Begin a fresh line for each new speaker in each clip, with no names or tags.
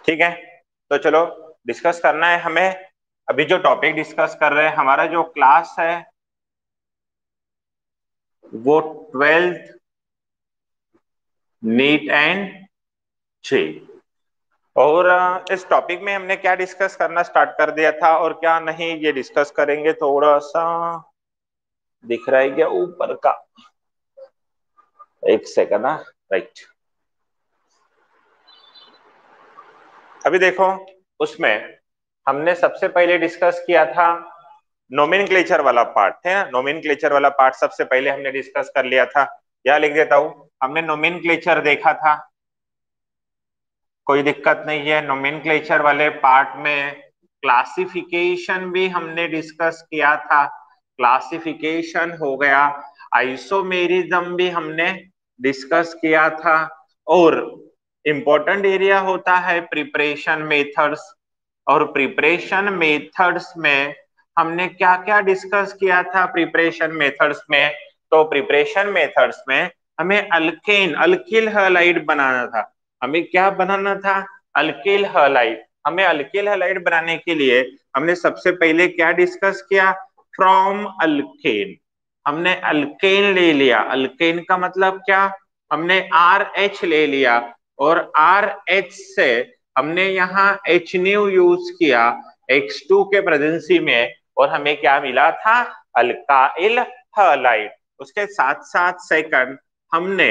ठीक है। तो चलो डिस्कस करना है हमें। अभी जो टॉपिक डिस्कस कर रहे हैं, हमारा जो क्लास है वो 12th नीट एंड जी। और इस टॉपिक में हमने क्या डिस्कस करना स्टार्ट कर दिया था और क्या नहीं, ये डिस्कस करेंगे। थोड़ा सा दिख रहा है क्या ऊपर का? एक सेकंड ना। राइट। अभी देखो, उसमें हमने सबसे पहले डिस्कस किया था नोमेनक्लेचर वाला पार्ट, है ना। नोमेनक्लेचर वाला पार्ट सबसे पहले हमने डिस्कस कर लिया था। यह लिख देता हूं, हमने नोमेनक्लेचर देखा था। कोई दिक्कत नहीं है। नोमेनक्लेचर वाले पार्ट में क्लासिफिकेशन भी हमने डिस्कस किया था। क्लासिफिकेशन हो गया। आइसोमेरिज्म भी हमने डिस्कस किया था। और इम्पोर्टेंट एरिया होता है प्रिपरेशन मेथड्स। और प्रिपरेशन मेथड्स में हमने क्या क्या डिस्कस किया था प्रिपरेशन मेथड्स में? तो प्रिपरेशन मेथड्स में हमें अल्केन अल्किल हैलाइड बनाना था। हमें क्या बनाना था? Alkyl halide. हमें अल्किल हैलाइड बनाने के लिए हमने सबसे पहले क्या डिस्कस किया? From alkane. हमने अल्केन ले लिया। अल्केन का मतलब क्या? हमने आर एच ले लिया और आर एच से हमने यहाँ एच न्यू यूज किया X2 के प्रेजेंसी में, और हमें क्या मिला था? Alkyl halide. उसके साथ साथ सेकंड हमने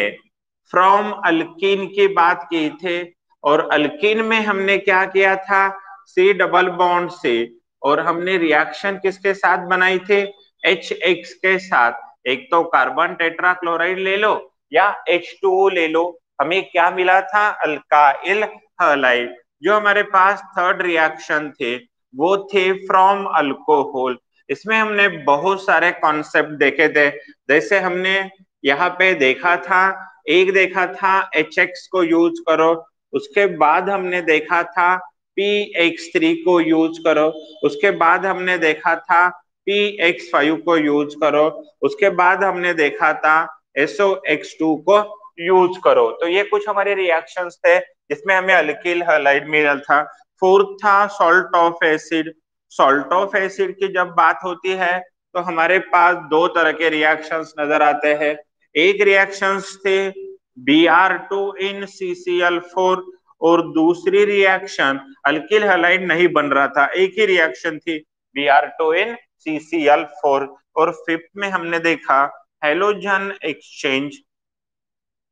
फ्रॉम अल्कीन की बात की थे। और अल्कीन में हमने क्या किया था? सी डबल बॉन्ड से। और हमने रिएक्शन किसके साथ बनाई थे? HX के साथ। एक तो कार्बन टेट्राक्लोराइड ले लो या H2O ले लो। हमें क्या मिला था? Alkyl halide. जो हमारे पास थर्ड रिएक्शन थे वो थे फ्रॉम अल्कोहल। इसमें हमने बहुत सारे कॉन्सेप्ट देखे थे। जैसे हमने यहाँ पे देखा था, एक देखा था HX को यूज करो। उसके बाद हमने देखा था PX3 को यूज करो। उसके बाद हमने देखा था PX5 को यूज करो। उसके बाद हमने देखा था SOX2 को यूज करो। तो ये कुछ हमारे रिएक्शंस थे जिसमें हमें अल्किल हैलाइड मिला था। फोर्थ था salt of acid. Salt of acid की जब बात होती है तो हमारे पास दो तरह के रिएक्शंस नजर आते हैं। एक रिएक्शंस थे Br2 इन CCl4, और दूसरी रिएक्शन अल्किल हैलाइड नहीं बन रहा था, एक ही रिएक्शन थी Br2 इन CCl4। और फिफ्थ में हमने देखा हेलोजन एक्सचेंज।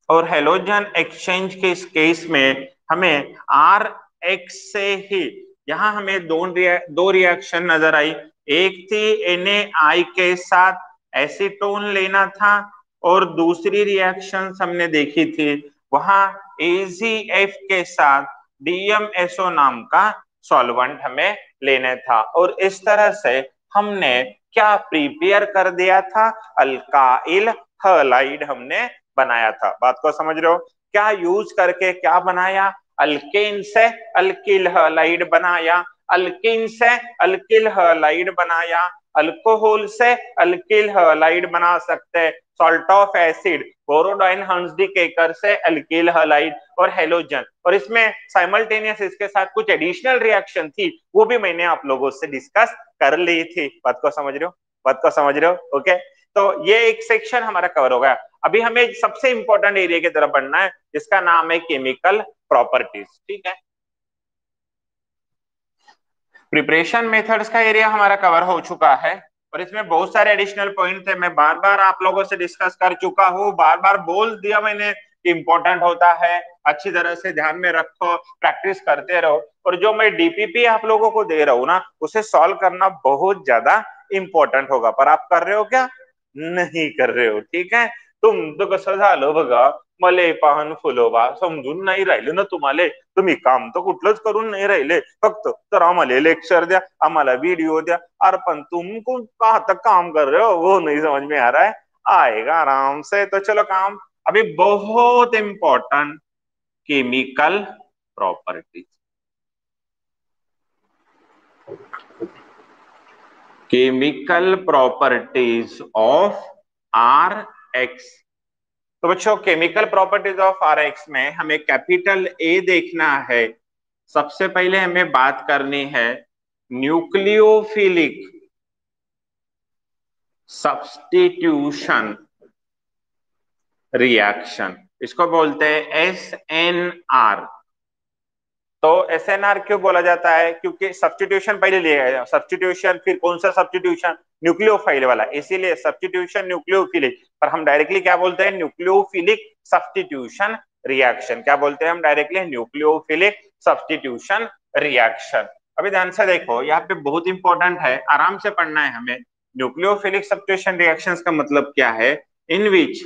और हेलोजन एक्सचेंज के इस केस में हमें आर एक्स से ही यहाँ हमें दो रिएक्शन नजर आई। एक थी Na के साथ एसीटोन लेना था, और दूसरी रिएक्शन हमने देखी थी वहां AgF के साथ DMSO नाम का सॉल्वेंट हमें लेने था। और इस तरह से हमने क्या प्रिपेयर कर दिया था? अल्काइल हैलाइड हमने बनाया था। बात को समझ रहे हो? क्या यूज करके क्या बनाया? अल्केन से अल्किल हैलाइड बनाया। अल्किन से अल्किल हैलाइड बनाया। अल्कोहल से अल्किल हैलाइड बना सकते हैं। सॉल्ट ऑफ एसिड बोरोडाइन हंसडी केकर से अल्किल हैलाइड और हेलोजन। और इसमें साइमल्टेनियस इसके साथ कुछ एडिशनल रिएक्शन थी, वो भी मैंने आप लोगों से डिस्कस कर ली थी। बात को समझ रहे हो? बात को समझ रहे हो? ओके। तो ये एक सेक्शन हमारा कवर हो गया। अभी हमें सबसे इंपॉर्टेंट एरिया की तरफ बढ़ना है जिसका नाम है केमिकल प्रॉपर्टीज। ठीक है। प्रिपरेशन मेथड्स का एरिया हमारा कवर हो चुका है, और इसमें बहुत सारे एडिशनल पॉइंट थे। मैं बार बार आप लोगों से डिस्कस कर चुका हूँ, बार बार बोल दिया मैंने कि इंपॉर्टेंट होता है, अच्छी तरह से ध्यान में रखो, प्रैक्टिस करते रहो। और जो मैं डीपीपी आप लोगों को दे रहा हूँ ना, उसे सॉल्व करना बहुत ज्यादा इंपॉर्टेंट होगा। पर आप कर रहे हो क्या? नहीं कर रहे हो। ठीक है। तुम तो कसं झालं बघा, मले पाहन फुलोबा समजून नाही राहिले ना तुम्हाला। तुम्ही काम तर कुठलंच करून नाही राहिले, फक्त तर आम्हाला लेक्चर द्या, आम्हाला वीडियो द्या। अरे पण तुम कहाँ तक काम कर रहे हो वो नहीं समझ में आ रहा है। आएगा आराम से। तो चलो काम। अभी बहुत important chemical properties. Chemical properties of R X. तो बच्चों chemical properties of R X में हमें कैपिटल ए देखना है, सबसे पहले हमें बात करनी है न्यूक्लियोफिलिक सब्स्टिट्यूशन रिएक्शन, इसको बोलते हैं SNR। तो SNR क्यों बोला जाता है? क्योंकि सब्स्टिट्यूशन पहले लिया गया, सब्स्टिट्यूशन, फिर कौन सा सब्स्टिट्यूशन? न्यूक्लियोफाइल वाला, इसीलिए सब्स्टिट्यूशन न्यूक्लियोफिलिक। पर हम डायरेक्टली क्या बोलते हैं? Nucleophilic substitution reaction. क्या बोलते हैं हम डायरेक्टली? Nucleophilic substitution reaction. अभी ध्यान से देखो, यहाँ पे बहुत इंपॉर्टेंट है, आराम से पढ़ना है हमें। न्यूक्लियोफिलिक सब्स्टिट्यूशन रिएक्शंस का मतलब क्या है? इन विच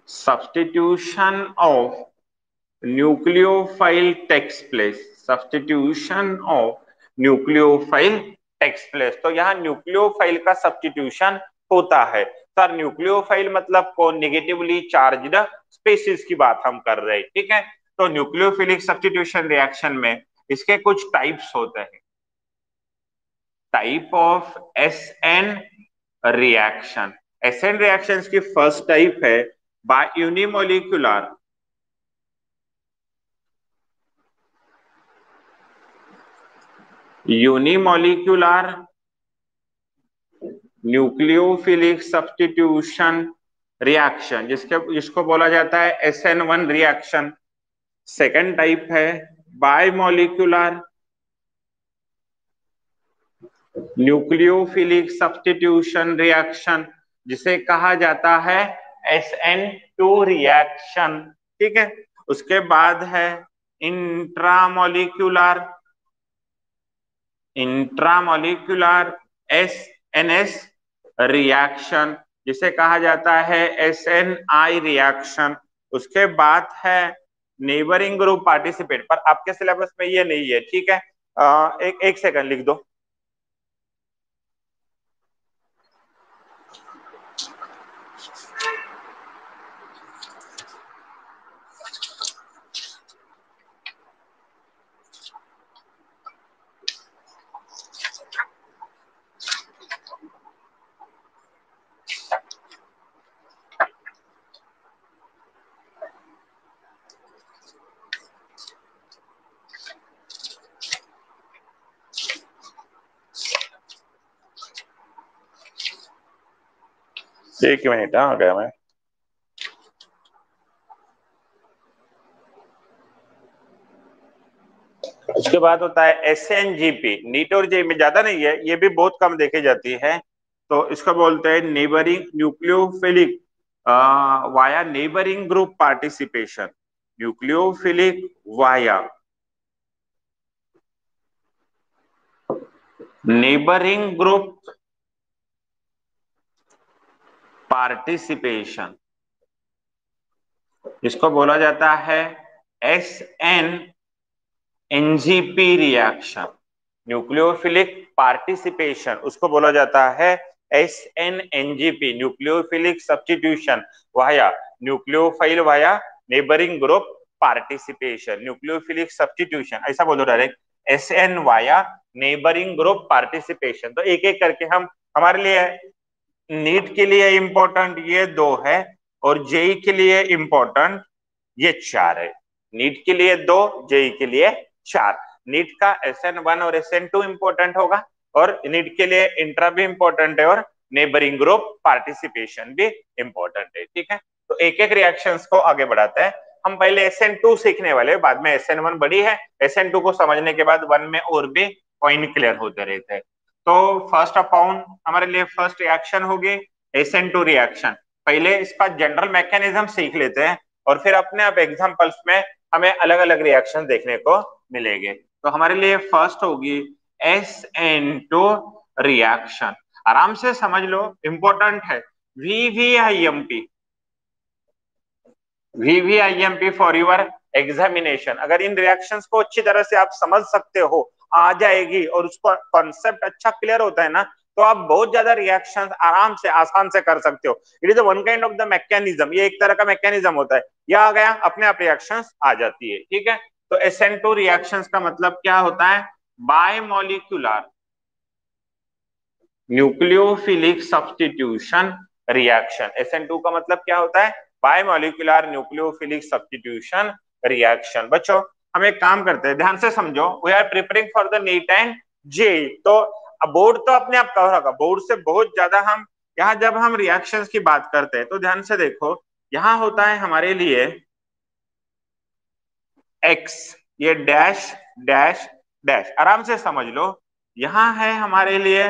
substitution of nucleophile takes place, substitution of nucleophile takes place। तो यहाँ न्यूक्लियोफाइल का सब्स्टिट्यूशन होता है। सर न्यूक्लियोफाइल मतलब कौन? नेगेटिवली चार्ज्ड स्पीशीज की बात हम कर रहे हैं, ठीक है। तो न्यूक्लियोफिलिक सब्स्टिट्यूशन रिएक्शन में इसके कुछ टाइप्स होते हैं। Type of SN reaction. SN reactions की फर्स्ट टाइप है by unimolecular nucleophilic substitution reaction, जिसको बोला जाता है SN1 रिएक्शन। सेकेंड टाइप है बायमोलिकुलर न्यूक्लियोफिलिक सब्स्टिट्यूशन रिएक्शन, जिसे कहा जाता है SN2 रिएक्शन, ठीक है। उसके बाद है इंट्रामोलिकुलर SNS रिएक्शन, जिसे कहा जाता है SNI रिएक्शन। उसके बाद है नेबरिंग ग्रुप पार्टिसिपेट, पर आपके सिलेबस में ये नहीं है, ठीक है। एक सेकंड लिख दो। एक मिनट, आ गया मैं। उसके बाद होता है SNGP। नीट और जे में ज्यादा नहीं है, ये भी बहुत कम देखी जाती है। तो इसको बोलते हैं neighbouring nucleophilic via neighbouring group participation. Nucleophilic via neighbouring group participation, इसको बोला जाता है SNNGP रिएक्शन। न्यूक्लियोफिलिक पार्टिसिपेशन उसको बोला जाता है SNNGP, nucleophilic substitution via nucleophile via neighbouring group participation. Nucleophilic substitution ऐसा बोलो direct, SN via neighbouring group participation. तो एक एक करके हम, हमारे लिए नीट के लिए इंपॉर्टेंट ये दो है और जेई के लिए इंपॉर्टेंट ये चार है। नीट के लिए दो, जेई के लिए चार। नीट का SN1 और SN2 इंपॉर्टेंट होगा, और नीट के लिए इंट्रा भी इंपॉर्टेंट है, और नेबरिंग ग्रुप पार्टिसिपेशन भी इंपॉर्टेंट है, ठीक है। तो एक एक रिएक्शंस को आगे बढ़ाते हैं। हम पहले SN2 सीखने वाले, बाद में SN1 बड़ी है। SN2 को समझने के बाद वन में और भी पॉइंट क्लियर होते रहते हैं। तो फर्स्ट अपॉन हमारे लिए फर्स्ट रिएक्शन होगी SN2 रिएक्शन। पहले इसका जनरल मैकेनिज्म सीख लेते हैं, और फिर अपने आप एग्जांपल्स में हमें अलग अलग रिएक्शन देखने को मिलेंगे। तो हमारे लिए फर्स्ट होगी SN2 रिएक्शन। आराम से समझ लो, इंपॉर्टेंट है। VVIMP, VVIMP for your examination. अगर इन रिएक्शंस को अच्छी तरह से आप समझ सकते हो, आ जाएगी, और उसका कॉन्सेप्ट अच्छा क्लियर होता है ना, तो आप बहुत ज्यादा रिएक्शंस आराम से आसान से कर सकते हो। It is one kind of the mechanism, ये एक तरह का मैकेनिज्म होता है। यह आ गया, अपने आप रिएक्शंस आ जाती है, ठीक है। तो SN2 रिएक्शंस का मतलब क्या होता है? Bimolecular nucleophilic substitution reaction. SN2 का मतलब क्या होता है? Biomolecular nucleophilic substitution reaction. बच्चों हम एक काम करते हैं, ध्यान से समझो, we are preparing for the NEET and JEE. तो बोर्ड तो अपने आप कवर होगा, बोर्ड से बहुत ज्यादा हम यहाँ जब हम रिएक्शंस की बात करते हैं तो ध्यान से देखो, यहाँ होता है हमारे लिए एक्स, ये डैश डैश डैश, आराम से समझ लो। यहाँ है हमारे लिए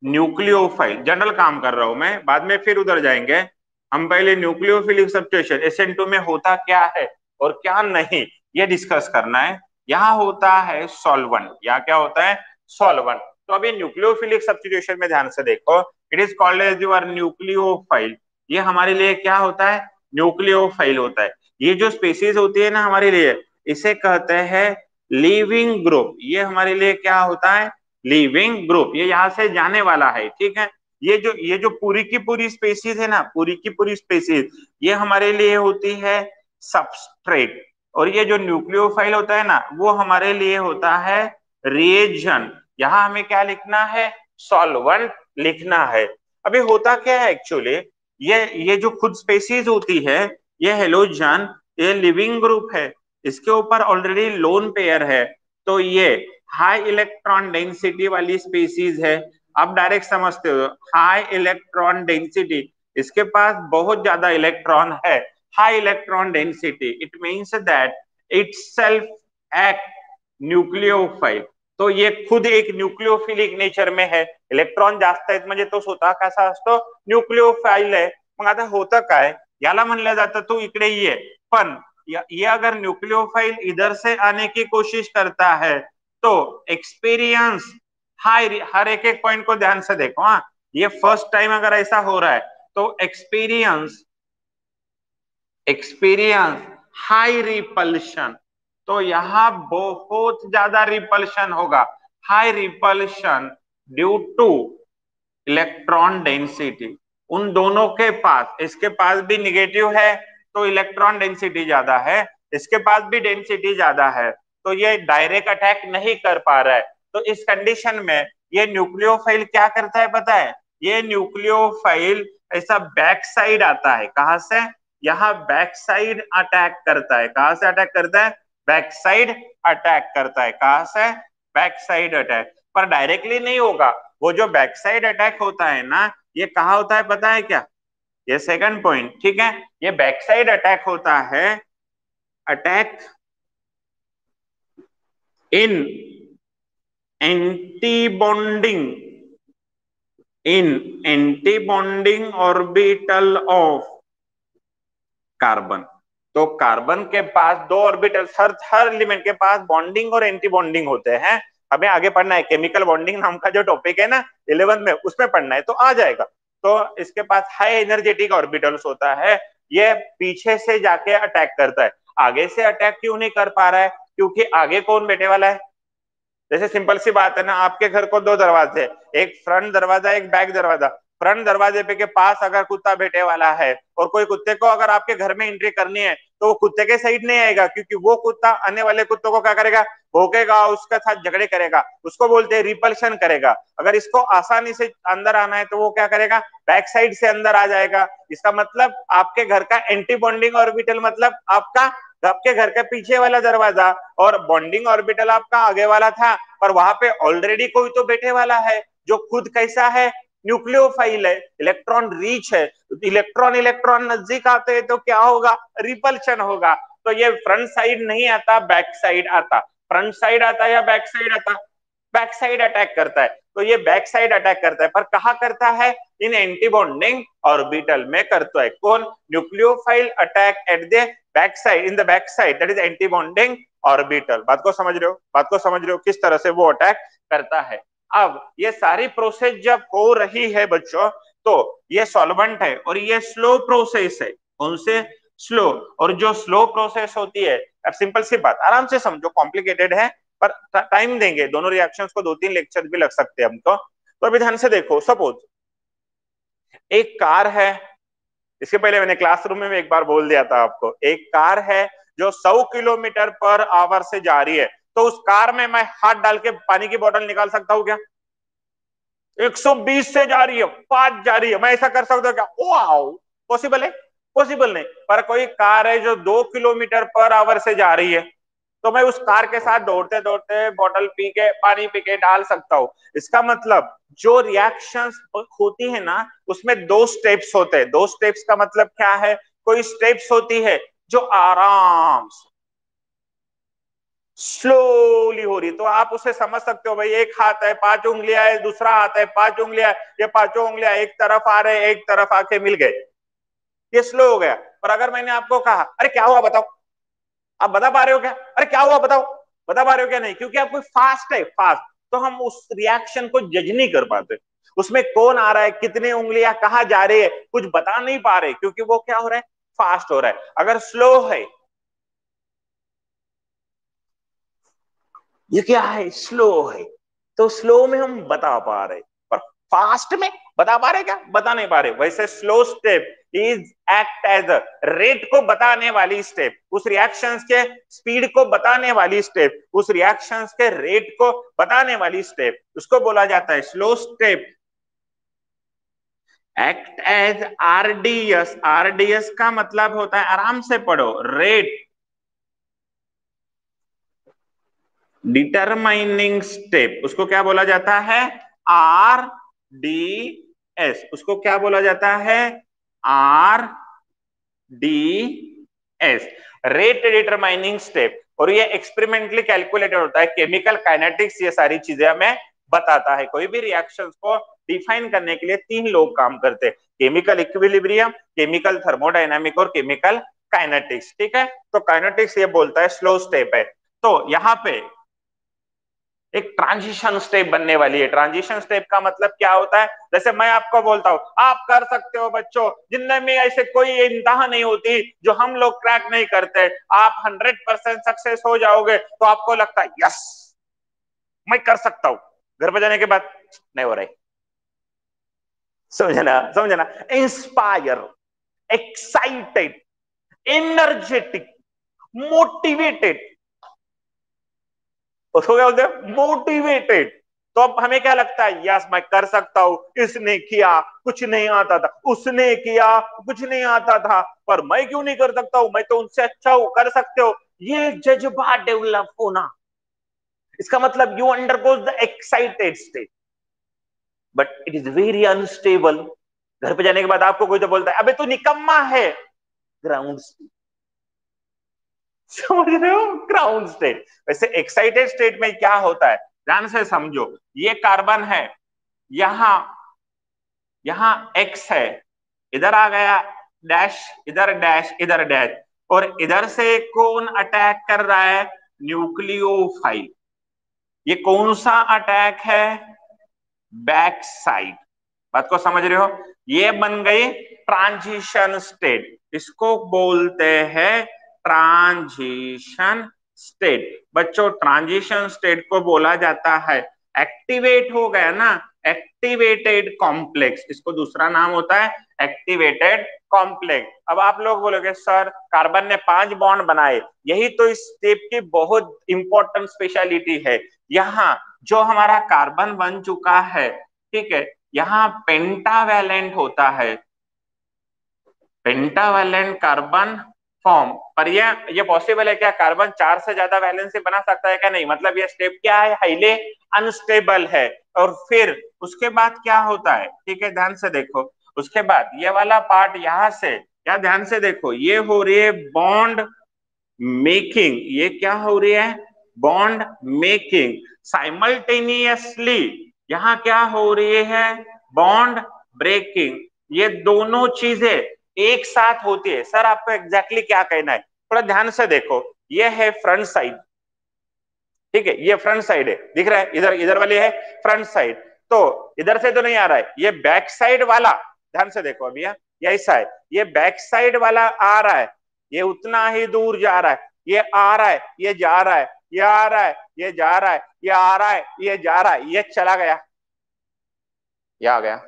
न्यूक्लियोफाइल, जनरल काम कर रहा हूं मैं, बाद में फिर उधर जाएंगे। हम पहले न्यूक्लियोफिलिक सब्स्टिट्यूशन SN2 में होता क्या है और क्या नहीं, ये डिस्कस करना है। यहाँ होता है सॉल्वेंट, यहाँ क्या होता है सॉल्वेंट। तो अभी न्यूक्लियोफिलिक सब्स्टिट्यूशन में ध्यान से देखो, it is called as your nucleophile. ये हमारे लिए क्या होता है, न्यूक्लियोफाइल होता है। ये जो स्पीसीज होती है ना हमारे लिए, इसे कहते हैं लिविंग ग्रुप। ये हमारे लिए क्या होता है, लिविंग ग्रुप, ये यहाँ से जाने वाला है, ठीक है। ये जो पूरी की पूरी स्पीसीज है ना, पूरी की पूरी स्पीसीज, ये हमारे लिए होती है सबस्ट्रेट। और ये जो न्यूक्लियोफाइल होता है ना, वो हमारे लिए होता है रिएजन। यहाँ हमें क्या लिखना है, सॉल्वेंट लिखना है। अभी होता क्या है एक्चुअली, ये जो खुद स्पीसीज होती है, ये हेलोजन, ये लिविंग ग्रुप है, इसके ऊपर ऑलरेडी लोन पेयर है, तो ये हाई इलेक्ट्रॉन डेंसिटी वाली स्पीसीज है। आप डायरेक्ट समझते हो, हाई इलेक्ट्रॉन डेंसिटी, इसके पास बहुत ज्यादा इलेक्ट्रॉन है, high electron density, it means that itself act nucleophile. तो ये खुद एक न्यूक्लियोफिलिक नेचर में है, इलेक्ट्रॉन जास्त आहेत म्हणजे तो स्वतः कसा असतो, न्यूक्लियोफाइल आहे। मग आता होतं काय, याला म्हणलं जातं तू इकडे ये, पण ये अगर न्यूक्लियोफाइल इधर से आने की कोशिश करता है तो एक्सपीरियंस हाई, हर एक एक पॉइंट को ध्यान से देखो, हाँ, ये फर्स्ट टाइम अगर ऐसा हो रहा है तो एक्सपीरियंस एक्सपीरियंस हाई रिपल्शन, तो यहां बहुत ज्यादा रिपल्शन होगा, high repulsion due two electron density. उन दोनों के पास, इसके पास भी निगेटिव है तो इलेक्ट्रॉन डेंसिटी ज्यादा है, इसके पास भी डेंसिटी ज्यादा है, तो ये डायरेक्ट अटैक नहीं कर पा रहा है। तो इस कंडीशन में ये न्यूक्लियोफाइल क्या करता है पता है, ये न्यूक्लियोफाइल ऐसा बैक साइड आता है, कहां से, यहाँ बैक साइड अटैक करता है। कहां से अटैक करता है, बैक साइड अटैक करता है, कहां से, बैक साइड अटैक। पर डायरेक्टली नहीं होगा, वो जो बैक साइड अटैक होता है ना, ये कहा होता है पता है क्या, ये सेकंड पॉइंट, ठीक है। ये बैक साइड अटैक होता है, attack in anti bonding, in anti bonding orbital of carbon. तो कार्बन के पास दो ऑर्बिटल, हर एलिमेंट के पास बॉन्डिंग और एंटी बॉन्डिंग होते हैं। हमें आगे पढ़ना है, केमिकल बॉन्डिंग नाम का जो टॉपिक है ना 11th में, उसमें पढ़ना है तो आ जाएगा। तो इसके पास हाई एनर्जेटिक ऑर्बिटल्स होता है, ये पीछे से जाके अटैक करता है। आगे से अटैक क्यों नहीं कर पा रहा है, क्योंकि आगे कौन बैठे वाला है। जैसे सिंपल सी बात है ना, आपके घर को दो दरवाजे, एक फ्रंट दरवाजा एक बैक दरवाजा। फ्रंट दरवाजे पे के पास अगर कुत्ता बैठे वाला है और कोई कुत्ते को अगर आपके घर में एंट्री करनी है, तो वो कुत्ते के साइड नहीं आएगा, क्योंकि वो कुत्ता आने वाले कुत्तों को क्या करेगा, भौंकेगा, उसके साथ झगड़े करेगा, उसको बोलते हैं रिपल्शन करेगा। अगर इसको आसानी से अंदर आना है तो वो क्या करेगा, बैक साइड से अंदर आ जाएगा। इसका मतलब आपके घर का एंटी बॉन्डिंग ऑर्बिटल मतलब आपके घर का पीछे वाला दरवाजा, और बॉन्डिंग ऑर्बिटल आपका आगे वाला था, पर वहां पे ऑलरेडी कोई तो बैठे वाला है जो खुद कैसा है, न्यूक्लियोफाइल है, इलेक्ट्रॉन रीच है। इलेक्ट्रॉन इलेक्ट्रॉन नजदीक आते हैं तो क्या होगा, रिपल्शन होगा। तो ये फ्रंट साइड नहीं आता, बैक साइड आता। फ्रंट साइड आता या बैक साइड आता, बैक साइड अटैक करता है। तो ये बैक साइड अटैक करता है, पर कहा करता है, इन एंटी बॉन्डिंग ऑर्बिटल में करता है। कौन, nucleophile attack at the back side, in the back side, that is anti bonding orbital. बात को समझ रहे हो, बात को समझ रहे हो किस तरह से वो अटैक करता है। अब ये सारी प्रोसेस जब हो रही है बच्चों, तो ये सॉल्वेंट है और ये स्लो प्रोसेस है, उनसे स्लो। और जो स्लो प्रोसेस होती है, अब सिंपल सी बात, आराम से समझो, कॉम्प्लिकेटेड है पर टाइम देंगे, दोनों रिएक्शंस को 2-3 लेक्चर भी लग सकते हैं हमको। तो अभी ध्यान से देखो, सपोज एक कार है, इसके पहले मैंने क्लासरूम में एक बार बोल दिया था आपको, एक कार है जो 100 किलोमीटर पर आवर से जा रही है, तो उस कार में मैं हाथ डाल के पानी की बोतल निकाल सकता हूं क्या, 120 से जा रही है, 5 जा रही है, मैं ऐसा कर सकता हूँ क्या, वाओ, पॉसिबल है, पॉसिबल नहीं। पर कोई कार है जो 2 किलोमीटर पर आवर से जा रही है, तो मैं उस कार के साथ दौड़ते दौड़ते बॉटल पी के, पानी पी के डाल सकता हूँ। इसका मतलब जो रिएक्शंस होती है ना, उसमें 2 स्टेप्स होते हैं। 2 स्टेप्स का मतलब क्या है? कोई स्टेप्स होती है जो आराम से स्लोली हो रही, तो आप उसे समझ सकते हो भाई, एक हाथ है 5 उंगलियां है, दूसरा हाथ है 5 उंगलियां, ये 5 उंगलियां एक तरफ आ रहे, एक तरफ आके मिल गए, ये स्लो हो गया। पर अगर मैंने आपको कहा अरे क्या हुआ बताओ, आप बता पा रहे हो क्या? अरे क्या हुआ बताओ, बता पा रहे हो क्या? नहीं, क्योंकि आपको फास्ट है, फास्ट, तो हम उस रिएक्शन को जज नहीं कर पाते। उसमें कौन आ रहा है, कितने उंगलियां कहाँ जा रही है, कुछ बता नहीं पा रहे, क्योंकि वो क्या हो रहा है, फास्ट हो रहा है। अगर स्लो है, ये क्या है, स्लो है, तो स्लो में हम बता पा रहे, पर फास्ट में बता पा रहे क्या? बता नहीं पा रहे। वैसे slow step is act as a rate को बताने वाली स्टेप, उस रिएक्शंस के स्पीड को बताने वाली स्टेप, उस रिएक्शंस के रेट को बताने वाली स्टेप, उसको बोला जाता है slow step. Act as RDS, RDS का मतलब होता है, आराम से पढ़ो, रेट डिटरमाइनिंग स्टेप, उसको क्या बोला जाता है? R D S. उसको क्या बोला जाता है? R D S, rate determining step. और ये एक्सपेरिमेंटली कैलकुलेटेड होता है, केमिकल काइनेटिक्स ये सारी चीजें हमें बताता है। कोई भी रिएक्शंस को डिफाइन करने के लिए 3 लोग काम करते हैं, केमिकल इक्विलिब्रियम, केमिकल थर्मोडायनामिक और केमिकल काइनेटिक्स। ठीक है, तो काइनेटिक्स ये बोलता है स्लो स्टेप है। तो यहाँ पे एक ट्रांजिशन स्टेप बनने वाली है। ट्रांजिशन स्टेप का मतलब क्या होता है? जैसे मैं आपको बोलता हूं आप कर सकते हो बच्चों, जिंदगी में ऐसे कोई इंतहा नहीं होती जो हम लोग क्रैक नहीं करते, आप 100% सक्सेस हो जाओगे, तो आपको लगता है यस मैं कर सकता हूं, घर पर जाने के बाद नहीं हो रही। समझना, समझना, इंस्पायर, एक्साइटेड, एनर्जेटिक, मोटिवेटेड, उसको क्या बोलते हैं? मोटिवेटेड। तो अब हमें क्या लगता है, यस मैं कर सकता हूं, इसने किया कुछ नहीं आता था, उसने किया कुछ नहीं आता था, पर मैं क्यों नहीं कर सकता हूं, मैं तो उनसे अच्छा हूं, कर सकते हो। ये जज्बा डेवलप होना, इसका मतलब you undergoes the excited state, but it is very unstable. घर पे जाने के बाद आपको कोई तो बोलता है अबे तू निकम्मा है, ग्राउंड, समझ रहे हो, ग्राउंड स्टेट। वैसे एक्साइटेड स्टेट में क्या होता है, ध्यान से समझो, ये कार्बन है, यहां यहां एक्स है, इधर आ गया डैश, इधर डैश, इधर डैश, और इधर से कौन अटैक कर रहा है? न्यूक्लियोफाइल। ये कौन सा अटैक है? Back side. बात को समझ रहे हो? ये बन गई ट्रांजिशन स्टेट, इसको बोलते हैं ट्रांजिशन स्टेट। बच्चों ट्रांजिशन स्टेट को बोला जाता है, एक्टिवेट हो गया ना, एक्टिवेटेड कॉम्प्लेक्स, इसको दूसरा नाम होता है एक्टिवेटेड कॉम्प्लेक्स। अब आप लोग बोलोगे सर कार्बन ने 5 बॉन्ड बनाए, यही तो इस स्टेप की बहुत इंपॉर्टेंट स्पेशलिटी है। यहाँ जो हमारा कार्बन बन चुका है, ठीक है, यहाँ पेंटावैलेंट होता है, पेंटावैलेंट कार्बन फॉर्म। पर ये पॉसिबल है क्या, कार्बन 4 से ज्यादा वैलेंस से बना सकता है क्या? नहीं, मतलब ये स्टेप क्या है, हाईली अनस्टेबल है। और फिर उसके बाद क्या होता है, ठीक है, ध्यान से देखो, उसके बाद ये वाला पार्ट यहां से, क्या ध्यान से देखो, ये हो रही है बॉन्ड मेकिंग, ये क्या हो रही है, बॉन्ड मेकिंग। साइमल्टेनियसली यहां क्या हो रही है, बॉन्ड ब्रेकिंग। ये दोनों चीजें एक साथ होती है। सर आपको एग्जैक्टली क्या कहना है, थोड़ा ध्यान से देखो, ये है फ्रंट साइड, ठीक है, ये फ्रंट साइड है, दिख रहा है, इधर इधर वाली है फ्रंट साइड, तो इधर से तो नहीं आ रहा है, ये बैक साइड वाला, ध्यान से देखो अभी, ये ऐसा है, ये बैक साइड वाला आ रहा है, ये उतना ही दूर जा रहा है, ये आ रहा है, ये जा रहा है, ये आ रहा है, ये जा रहा है, ये आ रहा है, ये जा रहा है, ये चला गया, ये आ गया।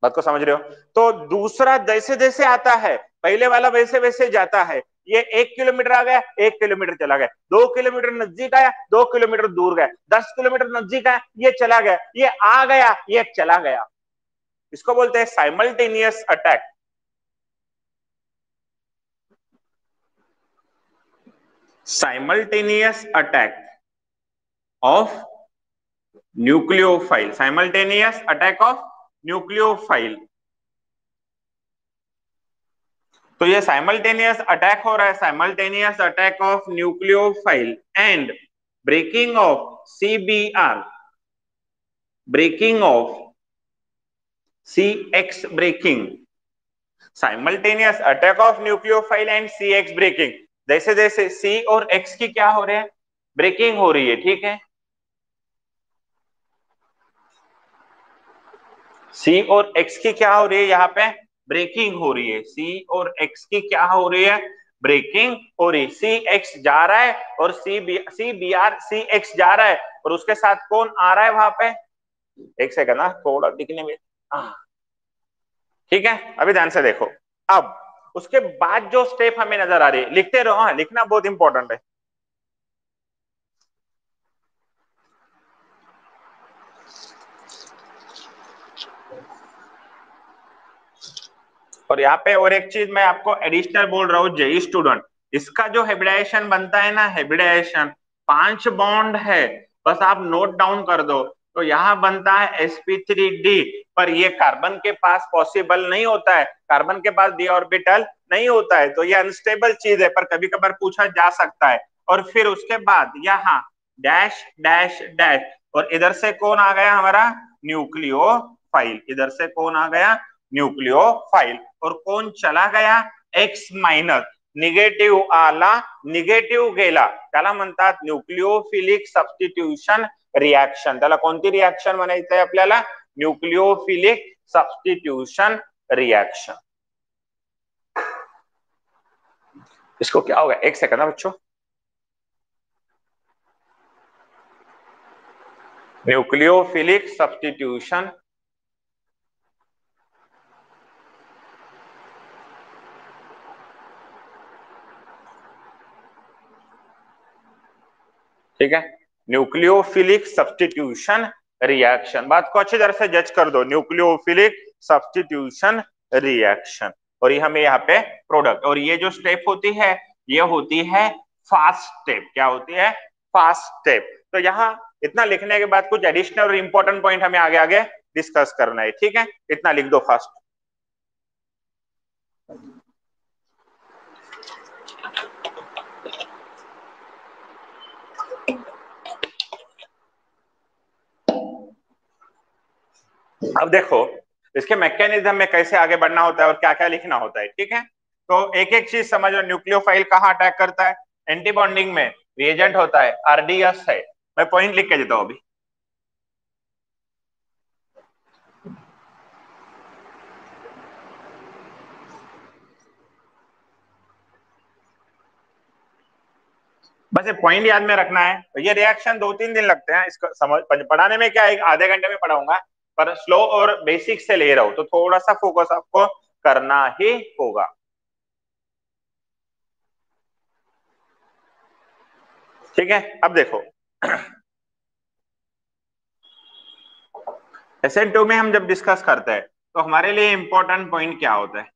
बात को समझ रहे हो? तो दूसरा जैसे जैसे आता है, पहले वाला वैसे वैसे जाता है। ये 1 किलोमीटर आ गया, 1 किलोमीटर चला गया, 2 किलोमीटर नजदीक आया, 2 किलोमीटर दूर गया, 10 किलोमीटर नजदीक आया, ये चला गया, ये आ गया, ये चला गया। इसको बोलते हैं simultaneous attack. Simultaneous attack of nucleophile, simultaneous attack of nucleophile. तो ये साइमल्टेनियस अटैक हो रहा है, simultaneous attack of nucleophile and breaking of CBr, breaking of C X breaking, simultaneous attack of nucleophile and C X breaking. जैसे जैसे सी और x की क्या हो रहे हैं, ब्रेकिंग हो रही है, ठीक है। सी और एक्स की क्या हो रही है, यहाँ पे ब्रेकिंग हो रही है। सी और एक्स की क्या हो रही है, ब्रेकिंग हो रही है। सी एक्स जा रहा है और C B R C X जा रहा है और उसके साथ कौन आ रहा है वहां पे, एक सेकंड ना, थोड़ा दिखने में, ठीक है। अभी ध्यान से देखो। अब उसके बाद जो स्टेप हमें नजर आ रही है, लिखते रहो, हाँ लिखना बहुत इंपॉर्टेंट है। और यहाँ पे और एक चीज मैं आपको एडिशनल बोल रहा हूँ, जेई स्टूडेंट, इसका जो हाइब्रिडाइजेशन बनता है ना, हाइब्रिडाइजेशन 5 बॉन्ड है, बस आप नोट डाउन कर दो। तो यहाँ बनता है sp3d, पर ये कार्बन के पास पॉसिबल नहीं होता है, कार्बन के पास डी ऑर्बिटल नहीं होता है, तो ये अनस्टेबल चीज है, पर कभी कभार पूछा जा सकता है। और फिर उसके बाद यहाँ डैश डैश डैश, और इधर से कौन आ गया हमारा, न्यूक्लियोफाइल, इधर से कौन आ गया, न्यूक्लियोफाइल। और कौन चला गया, एक्स मायनस, निगेटिव आला, निगेटिव गेला, त्याला म्हणतात न्यूक्लियोफिलिक सबस्टिट्यूशन रिएक्शन। त्याला कोणती रिएक्शन म्हणायचं आहे आपल्याला, न्यूक्लियोफिलिक सबस्टिट्यूशन रिएक्शन। इसको क्या होगा, एक सेकंड ना बच्चों, न्यूक्लियोफिलिक सबस्टिट्यूशन ठीक है, न्यूक्लियोफिलिक सब्स्टिट्यूशन रिएक्शन। बात को अच्छी तरह से जज कर दो, न्यूक्लियोफिलिक सब्स्टिट्यूशन रिएक्शन। और ये हमें यहाँ पे प्रोडक्ट, और ये जो स्टेप होती है ये होती है फास्ट स्टेप। क्या होती है, फास्ट स्टेप। तो यहाँ इतना लिखने के बाद कुछ एडिशनल और इंपॉर्टेंट पॉइंट हमें आगे आगे डिस्कस करना है, ठीक है। इतना लिख दो फास्ट। अब देखो इसके मैकेनिज्म में कैसे आगे बढ़ना होता है और क्या क्या लिखना होता है, ठीक है। तो एक एक चीज समझ लो, न्यूक्लियोफाइल कहाँ अटैक करता है, एंटी बॉन्डिंग में रिएजेंट होता है आरडीएस है। मैं पॉइंट लिख के देता हूं अभी। बस ये पॉइंट याद में रखना है। तो ये रिएक्शन 2-3 दिन लगते हैं, इसको समझ पढ़ाने में क्या एक आधे घंटे में पढ़ाऊंगा, पर स्लो और बेसिक से ले रहा हूं, तो थोड़ा सा फोकस आपको करना ही होगा, ठीक है। अब देखो SN2 में हम जब डिस्कस करते हैं तो हमारे लिए इंपॉर्टेंट पॉइंट क्या होता है,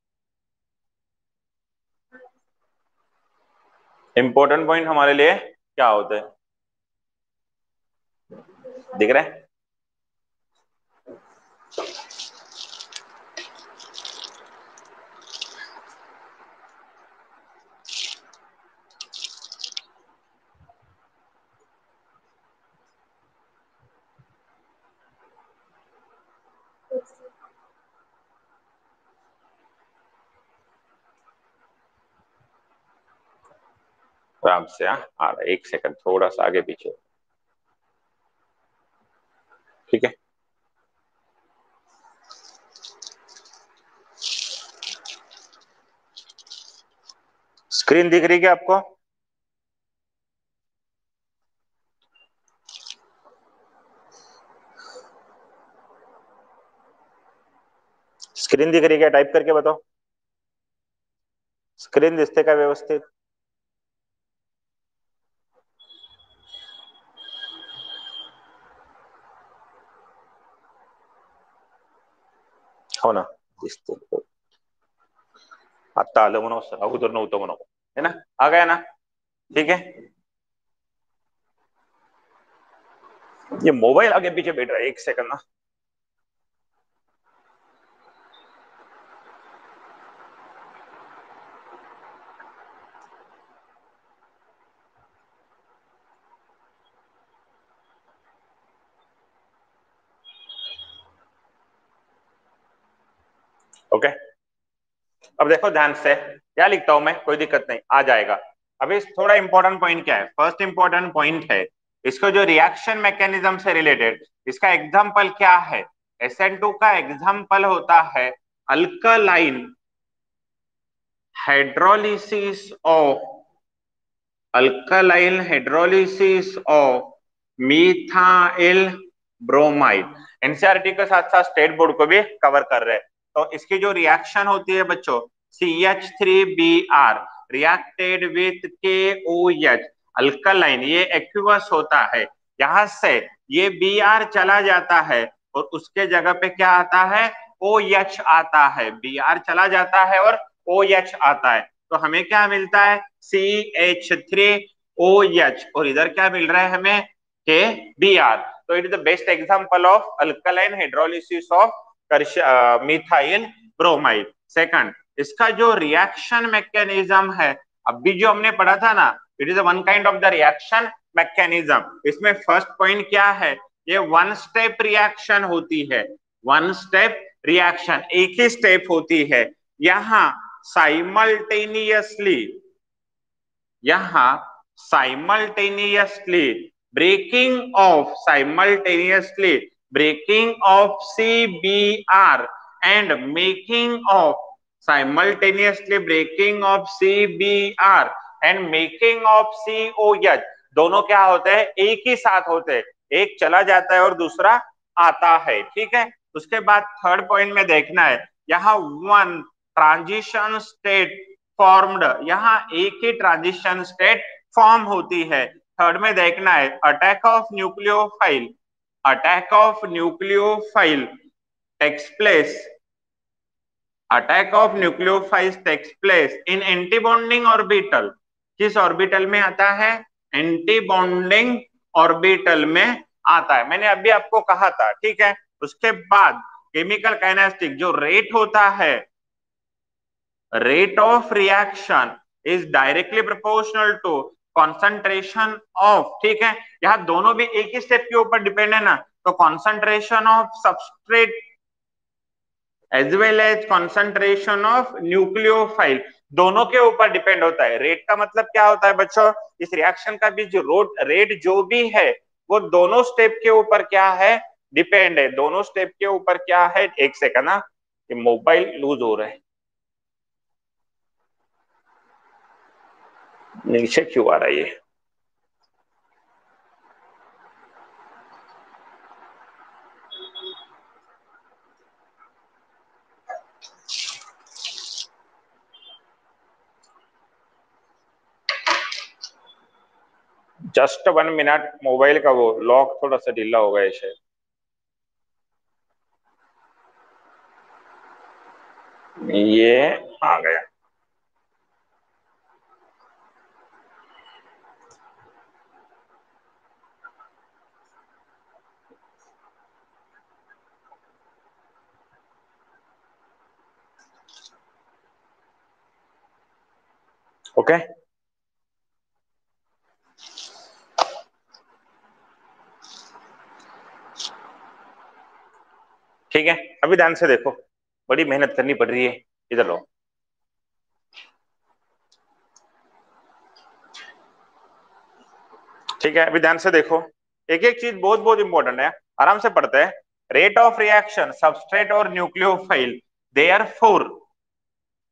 इंपॉर्टेंट पॉइंट हमारे लिए क्या होता है, दिख रहा है। आराम से आ रहा है, एक सेकंड थोड़ा सा आगे पीछे, ठीक है। स्क्रीन दिख रही है क्या आपको, स्क्रीन दिख रही है क्या, टाइप करके बताओ, स्क्रीन दिसते का व्यवस्थित, हो ना, दिसते, आता आलं म्हणून, अगोदर नव्हतं म्हणून, है ना, आ गया ना। ठीक है, ये मोबाइल आगे पीछे बैठ रहा है, एक सेकंड ना। ओके, अब देखो ध्यान से, क्या लिखता हूं मैं, कोई दिक्कत नहीं, आ जाएगा। अभी थोड़ा इंपॉर्टेंट पॉइंट क्या है, फर्स्ट इंपॉर्टेंट पॉइंट है इसको जो रिएक्शन मैकेनिज्म से रिलेटेड, इसका एग्जाम्पल क्या है। SN2 का एग्जाम्पल होता है alkaline hydrolysis of alkaline hydrolysis of methyl bromide. NCERT के साथ साथ स्टेट बोर्ड को भी कवर कर रहे हैं। तो इसकी जो रिएक्शन होती है बच्चों, CH3Br reacted with KOH alkaline, ये एक्वियस होता है। यहां से ये Br चला जाता है और उसके जगह पे क्या आता है, OH आता है। Br चला जाता है और OH आता है, तो हमें क्या मिलता है, CH3OH, और इधर क्या मिल रहा है हमें, KBr। तो it is the best example of alkaline hydrolysis of methyl bromide. Second, इसका जो रिएक्शन मैकेनिज्म है, अभी जो हमने पढ़ा था ना, it is one kind of the reaction mechanism. इसमें फर्स्ट पॉइंट क्या है, ये वन स्टेप रिएक्शन होती है। वन स्टेप रिएक्शन, एक ही स्टेप होती है। यहां साइमल्टेनियसली, यहां simultaneously breaking of CBr and making of simultaneously breaking of CBr and making of COH, दोनों क्या होते हैं, एक ही साथ होते हैं। एक चला जाता है और दूसरा आता है, ठीक है। उसके बाद थर्ड पॉइंट में देखना है, यहाँ वन ट्रांजिशन स्टेट फॉर्म्ड, यहाँ एक ही ट्रांजिशन स्टेट फॉर्म होती है। थर्ड में देखना है, attack of nucleophile, attack of nucleophile takes place, attack of nucleophiles takes place in antibonding orbital. किस ऑर्बिटल में आता है, एंटीबॉन्डिंग ऑर्बिटल में आता है, मैंने अभी आपको कहा था, ठीक है। उसके बाद केमिकल काइनेस्टिक जो रेट होता है, rate of reaction is directly proportional to concentration of, ठीक है। यहाँ दोनों भी एक ही स्टेप के ऊपर डिपेंड है ना, तो concentration of substrate as well as concentration of nucleophile, दोनों के ऊपर डिपेंड होता है। रेट का मतलब क्या होता है बच्चों, इस रिएक्शन का भी जो रेट जो भी है, वो दोनों स्टेप के ऊपर क्या है, डिपेंड है। दोनों स्टेप के ऊपर क्या है, एक सेकंड ना, ये मोबाइल लूज हो रहा है, नीचे क्यों आ रहा है ये। जस्ट 1 मिनट, मोबाइल का वो लॉक थोड़ा सा ढीला हो गया है शायद, ये आ गया। ओके, ठीक है, अभी ध्यान से देखो, बड़ी मेहनत करनी पड़ रही है, इधर लो। ठीक है, अभी ध्यान से देखो, एक एक चीज बहुत बहुत इंपॉर्टेंट है, आराम से पढ़ते हैं। रेट ऑफ रिएक्शन सबस्ट्रेट और न्यूक्लियोफाइल, देयरफॉर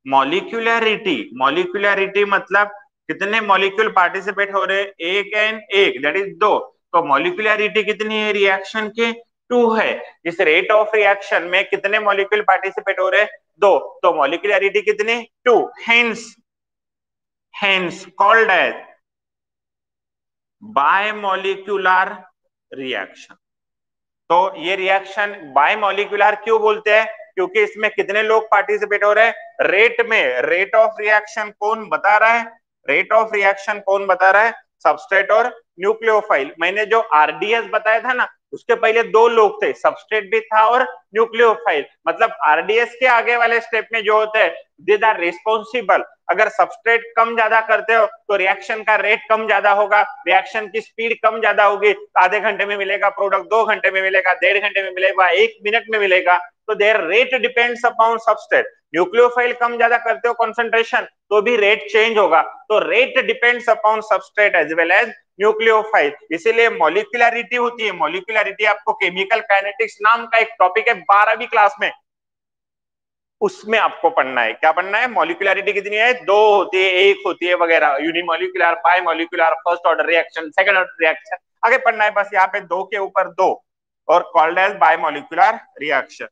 मॉलिक्यूलरिटी, मॉलिक्यूलरिटी मतलब कितने मॉलिक्यूल पार्टिसिपेट हो रहे हैं, एक एंड एक, दैट इज दो। तो मॉलिक्यूलरिटी कितनी है रिएक्शन के, 2 है। इस रेट ऑफ रिएक्शन में कितने मॉलिक्यूल पार्टिसिपेट हो रहे हैं, 2, तो मॉलिक्यूलरिटी कितनी, 2, hence called as bimolecular reaction. तो ये रिएक्शन बायमॉलिक्यूलर क्यों बोलते हैं, क्योंकि इसमें कितने लोग पार्टिसिपेट हो रहे हैं, रेट में। रेट ऑफ रिएक्शन कौन बता रहा है, रेट ऑफ रिएक्शन कौन बता रहा है? सबस्ट्रेट और न्यूक्लियोफाइल। मैंने जो आरडीएस बताया था ना, उसके पहले दो लोग थे, सबस्ट्रेट भी था और न्यूक्लियोफाइल। मतलब आरडीएस के आगे वाले स्टेप में जो होते हैं, दीज आर रिस्पॉन्सिबल। अगर सबस्ट्रेट कम ज्यादा करते हो तो रिएक्शन का रेट कम ज्यादा होगा, रिएक्शन की स्पीड कम ज्यादा होगी। आधे घंटे में मिलेगा प्रोडक्ट, 2 घंटे में मिलेगा, 1.5 घंटे में मिलेगा, 1 मिनट में मिलेगा। तो their rate depends upon substrate. Nucleophile कम ज्यादा करते हो कॉन्सेंट्रेशन, तो भी रेट चेंज होगा। तो rate depends upon substrate as well as nucleophile. इसीलिए मॉलिक्यूलरिटी होती है। मॉलिक्यूलरिटी आपको केमिकल काइनेटिक्स नाम का एक टॉपिक है 12वीं क्लास में, उसमें आपको पढ़ना है। क्या पढ़ना है? मॉलिक्यूलरिटी कितनी है? 2 होती है, 1 होती है वगैरह, unimolecular, bimolecular, first order reaction, second order reaction, आगे पढ़ना है। बस यहाँ पे 2 के ऊपर 2, और कॉल्ड एज बायमॉलिक्यूलर रिएक्शन।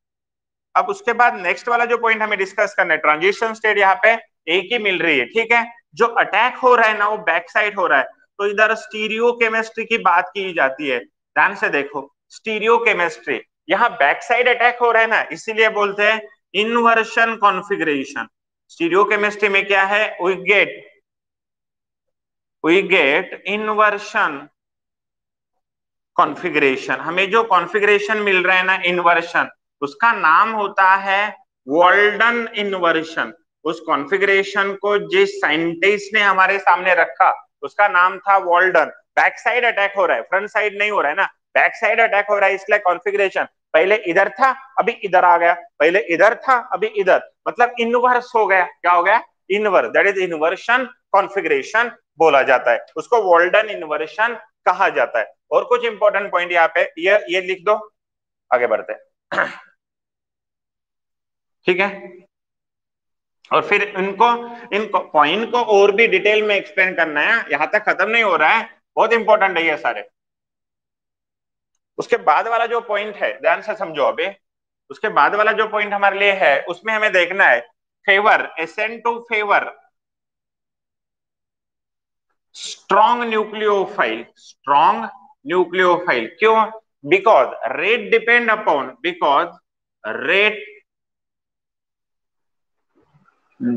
अब उसके बाद नेक्स्ट वाला जो पॉइंट हमें डिस्कस करना है, ट्रांजिशन स्टेट यहाँ पे एक ही मिल रही है, ठीक है। जो अटैक हो रहा है ना, वो बैक साइड हो रहा है। तो इधर स्टीरियो केमिस्ट्री की बात की जाती है। ध्यान से देखो, स्टीरियो केमिस्ट्री, यहाँ बैक साइड अटैक हो रहा है ना, इसीलिए बोलते हैं इन्वर्शन कॉन्फ़िगरेशन। स्टीरियो केमिस्ट्री में क्या है? We get inversion configuration. हमें जो कॉन्फ़िगरेशन मिल रहा है ना, इन्वर्शन, उसका नाम होता है वॉल्डन इन्वर्शन। उस कॉन्फ़िगरेशन को जिस साइंटिस्ट ने हमारे सामने रखा, उसका नाम था वॉल्डन। बैक साइड अटैक हो रहा है, फ्रंट साइड नहीं हो रहा है ना, बैक साइड अटैक हो रहा है, इसलिए कॉन्फ़िगरेशन पहले इधर था, अभी इधर आ गया, पहले इधर था, अभी इधर, मतलब इनवर्स हो गया। क्या हो गया? Inverse. That is inversion configuration बोला जाता है, उसको वॉल्डन इन्वर्शन कहा जाता है। और कुछ इंपॉर्टेंट पॉइंट यहाँ पे ये लिख दो, आगे बढ़ते हैं। ठीक है। और फिर इनको पॉइंट को और भी डिटेल में एक्सप्लेन करना है, यहां तक खत्म नहीं हो रहा है, बहुत इंपॉर्टेंट है ये सारे। उसके बाद वाला जो पॉइंट है, ध्यान से समझो अभी। उसके बाद वाला जो पॉइंट हमारे लिए है, उसमें हमें देखना है favour, S N two favour strong nucleophile. Strong nucleophile क्यों? Because rate depend upon, because rate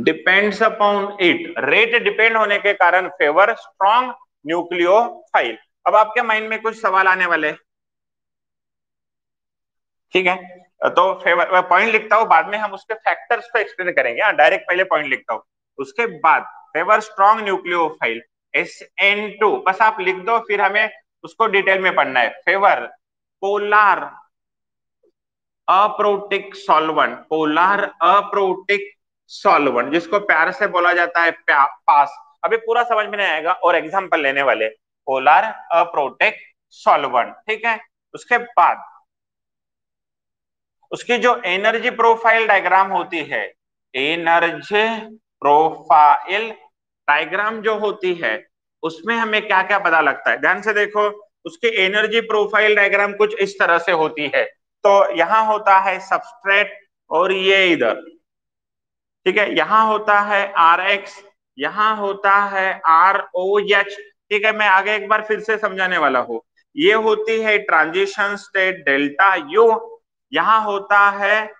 depends upon it, rate depend होने के कारण फेवर स्ट्रॉन्ग न्यूक्लियोफाइल। अब आपके माइंड में कुछ सवाल आने वाले, ठीक है। तो फेवर पॉइंट लिखता हूं, बाद में हम उसके फैक्टर्स को एक्सप्लेन करेंगे। डायरेक्ट पहले पॉइंट लिखता हूं, उसके बाद फेवर स्ट्रॉन्ग न्यूक्लियोफाइल SN2 बस आप लिख दो, फिर हमें उसको डिटेल में पढ़ना है। Favour polar aprotic solvent, polar aprotic solvent, जिसको प्यार से बोला जाता है पास। अभी पूरा समझ में नहीं आएगा और एग्जांपल लेने वाले। पोलार अप्रोटिक सॉल्वेंट, ठीक है। उसके बाद उसकी जो एनर्जी प्रोफाइल डायग्राम होती है, एनर्जी प्रोफाइल डायग्राम जो होती है, उसमें हमें क्या क्या पता लगता है? ध्यान से देखो, उसकी एनर्जी प्रोफाइल डायग्राम कुछ इस तरह से होती है। तो यहाँ होता है सबस्ट्रेट, और ये इधर, ठीक है, यहाँ होता है RX, यहाँ होता है ROH, ठीक है। मैं आगे एक बार फिर से समझाने वाला हूँ। ये होती है ट्रांजिशन स्टेट डेल्टा U, यहाँ होता है,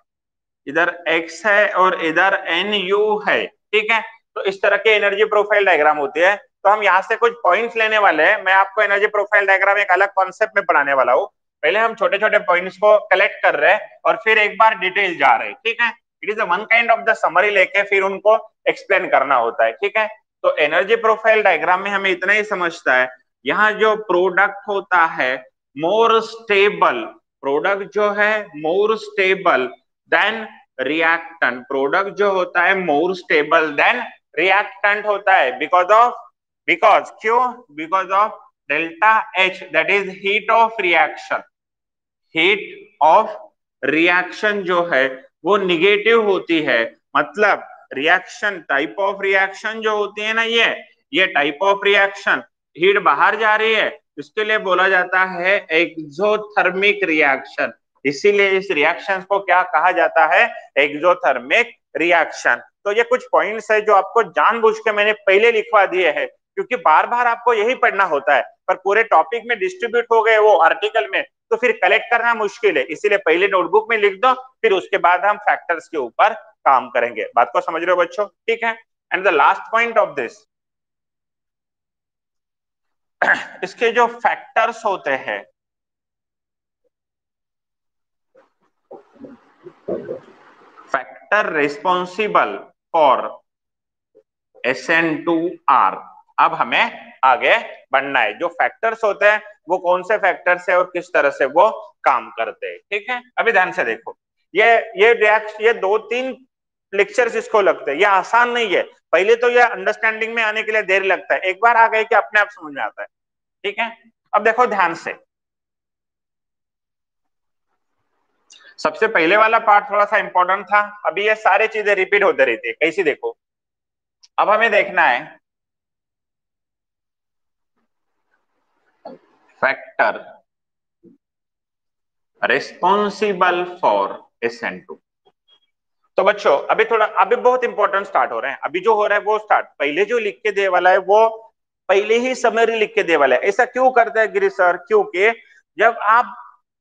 इधर X है और इधर NU है, ठीक है। तो इस तरह के एनर्जी प्रोफाइल डायग्राम होती है। तो हम यहाँ से कुछ पॉइंट्स लेने वाले हैं। मैं आपको एनर्जी प्रोफाइल डायग्राम एक अलग कॉन्सेप्ट में पढ़ाने वाला हूँ। पहले हम छोटे छोटे पॉइंट्स को कलेक्ट कर रहे हैं और फिर एक बार डिटेल जा रहे हैं, ठीक है। It is one kind of the summary लेके फिर उनको एक्सप्लेन करना होता है, ठीक है। तो एनर्जी प्रोफाइल डायग्राम में हमें इतना ही समझता है, यहाँ जो प्रोडक्ट होता है मोर स्टेबल, प्रोडक्ट जो है more stable then reactant, product जो होता है मोर स्टेबल देन रिएक्टेंट होता है। बिकॉज क्यों? Because of delta H, that is heat of reaction. Heat of reaction जो है वो निगेटिव होती है। मतलब रिएक्शन, टाइप ऑफ रिएक्शन जो होती है ना, ये टाइप ऑफ रिएक्शन, हीट बाहर जा रही है, इसके लिए बोला जाता है एक्सोथर्मिक रिएक्शन। इसीलिए इस रिएक्शन को क्या कहा जाता है? Exothermic reaction. तो ये कुछ पॉइंट्स है जो आपको जानबूझ के मैंने पहले लिखवा दिए हैं, क्योंकि बार बार आपको यही पढ़ना होता है, पर पूरे टॉपिक में डिस्ट्रीब्यूट हो गए वो आर्टिकल में, तो फिर कलेक्ट करना मुश्किल है। इसीलिए पहले नोटबुक में लिख दो, फिर उसके बाद हम फैक्टर्स के ऊपर काम करेंगे। बात को समझ रहे हो बच्चों? ठीक है। And the last point of this, इसके जो फैक्टर्स होते हैं, फैक्टर रिस्पॉन्सिबल फॉर SN2R। अब हमें आगे बढ़ना है। जो फैक्टर्स होते हैं वो कौन से फैक्टर्स है और किस तरह से वो काम करते हैं, ठीक है। अभी ध्यान से देखो, ये रिएक्शन, ये 2-3 लेक्चर्स इसको लगते हैं, ये आसान नहीं है। पहले तो ये अंडरस्टैंडिंग में आने के लिए देर लगता है, एक बार आ गए कि अपने आप समझ में आता है, ठीक है। अब देखो ध्यान से, सबसे पहले वाला पार्ट थोड़ा सा इंपॉर्टेंट था, अभी ये सारी चीजें रिपीट होते रहती है। कैसी देखो, अब हमें देखना है फैक्टर रिस्पॉन्सिबल फॉर SN2। तो बच्चों अभी थोड़ा, अभी बहुत इंपॉर्टेंट स्टार्ट हो रहे हैं। अभी जो हो रहा है वो स्टार्ट, पहले जो लिख के दे वाला है वो पहले ही समरी लिख के दे वाला है। ऐसा क्यों करते हैं गिरीश सर? क्योंकि जब आप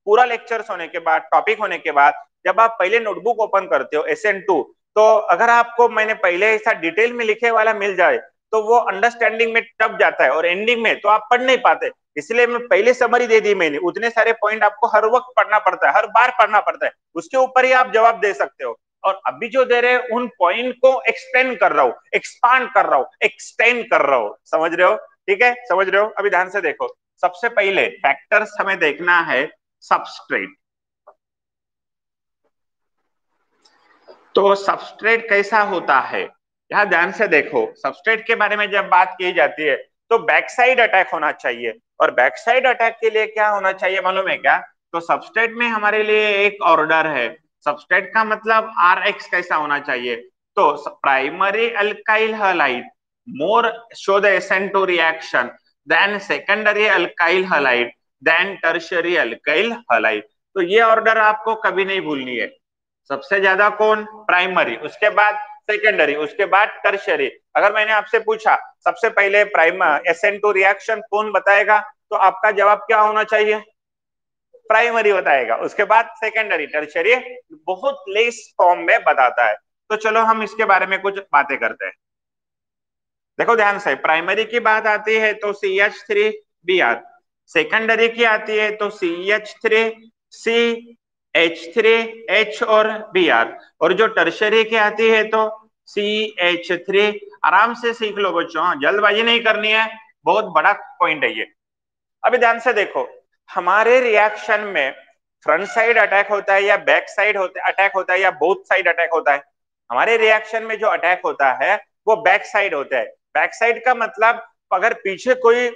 पूरा लेक्चर्स होने के बाद, टॉपिक होने के बाद, जब आप पहले नोटबुक ओपन करते हो SN2, तो अगर आपको मैंने पहले ऐसा डिटेल में लिखे वाला मिल जाए तो वो अंडरस्टैंडिंग में टप जाता है और एंडिंग में तो आप पढ़ नहीं पाते। इसलिए मैं पहले समरी दे दी मैंने। उतने सारे पॉइंट आपको हर वक्त पढ़ना पड़ता है, हर बार पढ़ना पड़ता है, उसके ऊपर ही आप जवाब दे सकते हो। और अभी जो दे रहे हैं उन पॉइंट को एक्सटेंड कर रहा हूं, एक्सपांड कर रहा हूं, एक्सटेंड कर रहा हूं, समझ रहे हो? ठीक है, समझ रहे हो? अभी ध्यान से देखो, सबसे पहले फैक्टर्स हमें देखना है सबस्ट्रेट। तो सबस्ट्रेट कैसा होता है, यहां ध्यान से देखो। सबस्ट्रेट के बारे में जब बात की जाती है तो बैक साइड अटैक होना चाहिए। और बैक साइड अटैक के लिए क्या होना चाहिए मालूम है क्या? तो सबस्ट्रेट में हमारे लिए एक ऑर्डर है। सबस्ट्रेट का मतलब RX कैसा होना चाहिए? तो primary alkyl halide more show the SN2 reaction than secondary alkyl halide than tertiary alkyl halide. तो ये ऑर्डर आपको कभी नहीं भूलनी है। सबसे ज्यादा कौन? प्राइमरी, उसके बाद सेकेंडरी, उसके बाद टर्शियरी। अगर मैंने आपसे पूछा सबसे पहले SN2 रिएक्शन कौन बताएगा, तो आपका जवाब क्या होना चाहिए? प्राइमरी बताएगा। उसके बाद सेकेंडरी, टर्शियरी बहुत लेस फॉर्म में बताता है। तो चलो हम इसके बारे में कुछ बातें करते हैं। देखो ध्यान से, प्राइमरी की बात आती है तो CH3Br, सेकेंडरी की आती है तो CH3CH3H और Br, और जो टर्शरी की आती है तो CH3। आराम से सीख लो बच्चों, जल्दबाजी नहीं करनी है, बहुत बड़ा पॉइंट है ये। अभी ध्यान से देखो, हमारे रिएक्शन में फ्रंट साइड अटैक होता है या बैक साइड अटैक होता है या बोथ साइड अटैक होता है? हमारे रिएक्शन में जो अटैक होता है वो बैक साइड होता है। बैक साइड का मतलब अगर पीछे कोई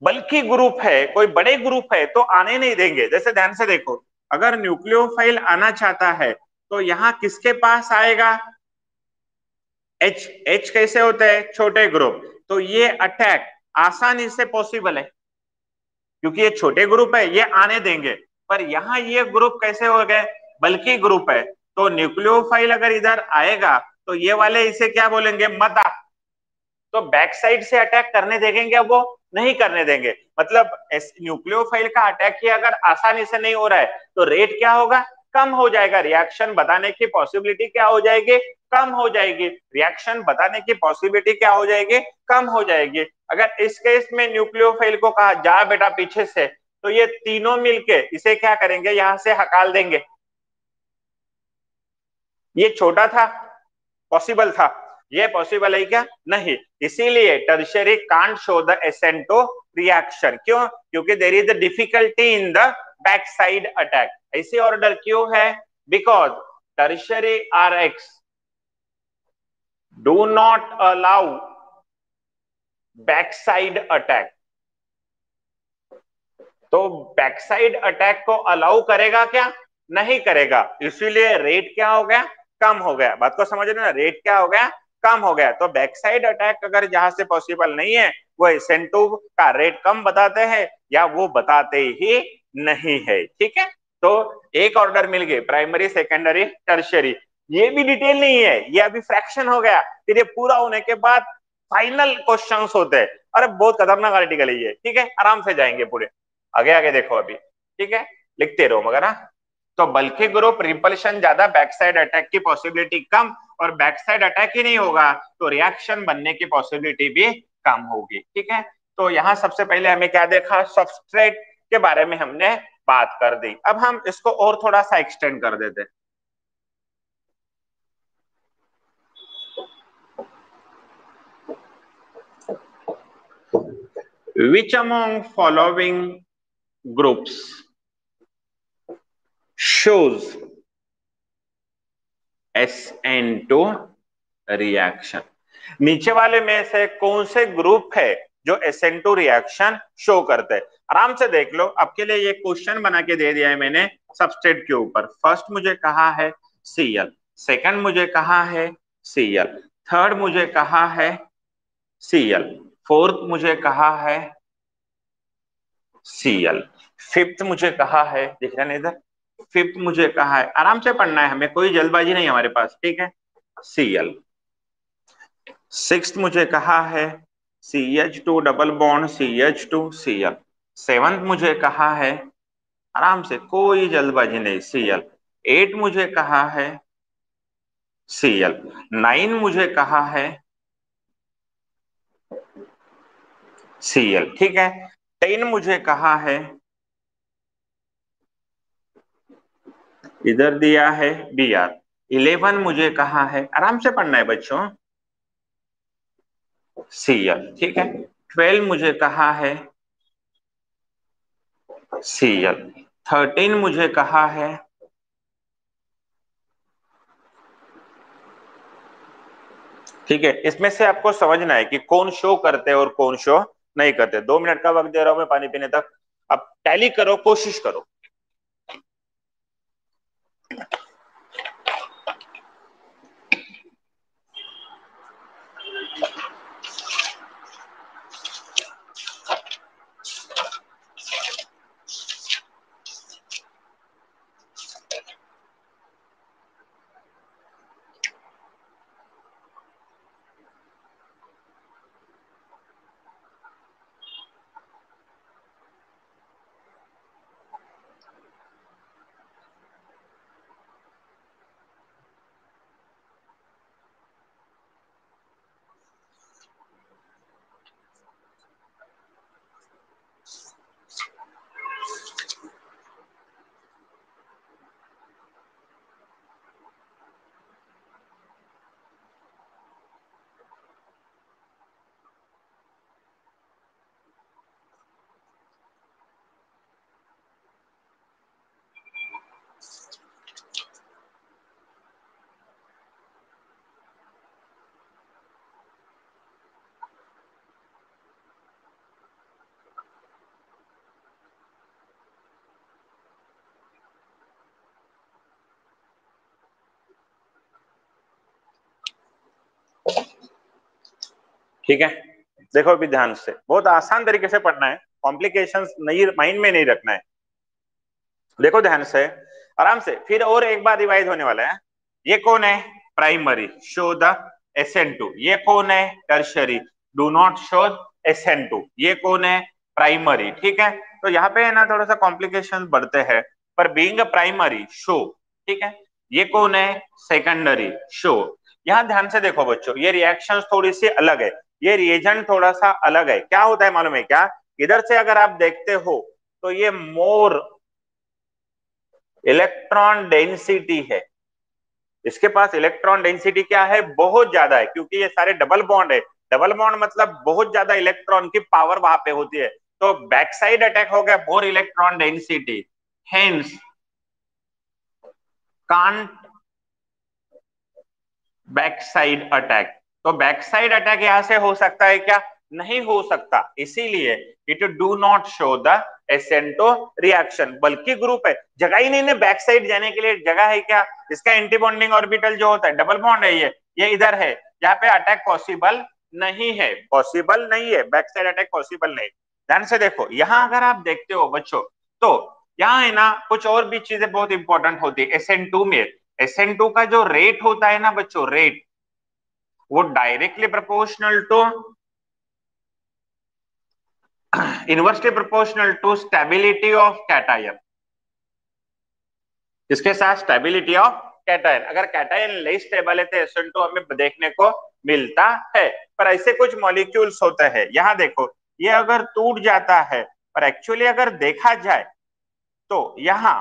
बल्कि ग्रुप है, कोई बड़े ग्रुप है तो आने नहीं देंगे। जैसे ध्यान से देखो, अगर न्यूक्लियोफाइल आना चाहता है तो यहाँ किसके पास आएगा? H। H कैसे होते हैं? छोटे ग्रुप। तो ये अटैक आसानी से पॉसिबल है क्योंकि ये छोटे ग्रुप है, ये आने देंगे। पर यहाँ ये ग्रुप कैसे हो गए? बल्कि ग्रुप है। तो न्यूक्लियोफाइल अगर इधर आएगा तो ये वाले इसे क्या बोलेंगे? मत आ। तो बैक साइड से अटैक करने देंगे वो? नहीं करने देंगे। मतलब न्यूक्लियोफाइल का अटैक ही अगर आसानी से नहीं हो रहा है तो रेट क्या होगा? कम हो जाएगा। रिएक्शन बताने की पॉसिबिलिटी क्या हो जाएगी? कम हो जाएगी। रिएक्शन बताने की पॉसिबिलिटी क्या हो जाएगी? कम हो जाएगी। अगर इस केस में न्यूक्लियोफाइल को कहा जा बेटा पीछे से, तो ये तीनों मिलके इसे क्या करेंगे? यहां से हकाल देंगे। ये छोटा था, पॉसिबल था, ये पॉसिबल है क्या? नहीं। इसीलिए tertiary can't show the SN2 reaction. क्यों? क्योंकि there is a difficulty in the back side attack. ऐसे ऑर्डर क्यों है? Because tertiary RX do not allow back side attack. तो बैक साइड अटैक को अलाउ करेगा क्या? नहीं करेगा। इसीलिए रेट क्या हो गया? कम हो गया। बात को समझ रहे ना? रेट क्या हो गया? कम हो गया। तो बैक साइड अटैक अगर जहां से पॉसिबल नहीं है वो SN2 का रेट कम बताते हैं या वो बताते ही नहीं है, ठीक है। तो एक ऑर्डर मिल गए, प्राइमरी, सेकेंडरी, टर्शियरी। ये भी डिटेल नहीं है, ये अभी फ्रैक्शन हो गया। फिर ये पूरा होने के बाद फाइनल क्वेश्चंस होते हैं। अरे बहुत खतरनाक आर्टिकल है ये, ठीक है, आराम से जाएंगे पूरे। आगे आगे देखो अभी, ठीक है, लिखते रहो मगर। हाँ, तो बल्कि ग्रुप रिपल्शन ज्यादा, बैक साइड अटैक की पॉसिबिलिटी कम, और बैक साइड अटैक ही नहीं होगा तो रिएक्शन बनने की पॉसिबिलिटी भी कम होगी। ठीक है, तो यहाँ सबसे पहले हमें क्या देखा, सबस्ट्रेट के बारे में हमने बात कर दी। अब हम इसको और थोड़ा सा एक्सटेंड कर देते। Which among following groups shows SN2 reaction? नीचे वाले में से कौन से ग्रुप है जो SN2 रिएक्शन शो करते हैं? आराम से देख लो, आपके लिए ये क्वेश्चन बना के दे दिया है मैंने सबस्ट्रेट के ऊपर। फर्स्ट मुझे कहा है Cl, सेकंड मुझे कहा है Cl, थर्ड मुझे कहा है Cl, फोर्थ मुझे कहा है Cl, फिफ्थ मुझे कहा है, दिख रहा है इधर, फिफ्थ मुझे कहा है, आराम से पढ़ना है हमें, कोई जल्दबाजी नहीं हमारे पास, ठीक है, Cl, सिक्स्थ मुझे कहा है CH2 double bond CH2 Cl, seventh मुझे कहा है, आराम से कोई जल्दबाजी नहीं, Cl, एट मुझे कहा है Cl, नाइन मुझे कहा है Cl, ठीक है, 10 मुझे कहा है, इधर दिया है Br, 11 मुझे कहा है, आराम से पढ़ना है बच्चों, Cl, ठीक है, 12 मुझे कहा है Cl, 13 मुझे कहा है, ठीक है, इसमें से आपको समझना है कि कौन शो करते हैं और कौन शो नहीं करते। 2 मिनट का वक्त दे रहा हूं मैं पानी पीने तक, अब टैली करो, कोशिश करो। ठीक है, देखो अभी ध्यान से, बहुत आसान तरीके से पढ़ना है, कॉम्प्लिकेशंस नहीं, माइंड में नहीं रखना है। देखो ध्यान से, आराम से, फिर और एक बार रिवाइज होने वाला है। ये कौन है, प्राइमरी, शो द SN2। ये कौन है, tertiary, do not show SN2। ये कौन है, प्राइमरी, ठीक है। तो यहाँ पे है ना थोड़ा सा कॉम्प्लिकेशन बढ़ते हैं, पर बीइंग अ प्राइमरी शो, ठीक है। ये कौन है, सेकेंडरी शो। यहाँ ध्यान से देखो बच्चों, ये रिएक्शंस थोड़ी सी अलग है, ये रिएजेंट थोड़ा सा अलग है। क्या होता है मालूम है क्या, इधर से अगर आप देखते हो तो ये मोर इलेक्ट्रॉन डेंसिटी है, इसके पास इलेक्ट्रॉन डेंसिटी क्या है, बहुत ज्यादा है, क्योंकि ये सारे डबल बॉन्ड है। डबल बॉन्ड मतलब बहुत ज्यादा इलेक्ट्रॉन की पावर वहां पे होती है, तो बैक साइड अटैक हो गया, more electron density, hence can't back side attack. तो बैक साइड अटैक यहां से हो सकता है क्या, नहीं हो सकता, इसीलिए it do not show the S N two reaction. बल्कि ग्रुप है, जगह ही नहीं है बैक साइड जाने के लिए, जगह है क्या, इसका एंटी बॉन्डिंग ऑर्बिटल जो होता है, डबल बॉन्ड है ये इधर है, यहाँ पे अटैक पॉसिबल नहीं है, पॉसिबल नहीं है, बैक साइड अटैक पॉसिबल नहीं। ध्यान से देखो, यहाँ अगर आप देखते हो बच्चों, तो यहाँ है ना कुछ और भी चीजें बहुत इंपॉर्टेंट होती है SN2 में। SN2 का जो रेट होता है ना बच्चों, रेट, वो directly proportional to, inversely proportional to stability of cation. इसके साथ स्टेबिलिटी ऑफ कैटायन, अगर कैटायन लेस स्टेबल है तो SN2 हमें देखने को मिलता है। पर ऐसे कुछ मॉलिक्यूल्स होते हैं, यहाँ देखो ये अगर टूट जाता है, पर एक्चुअली अगर देखा जाए तो यहाँ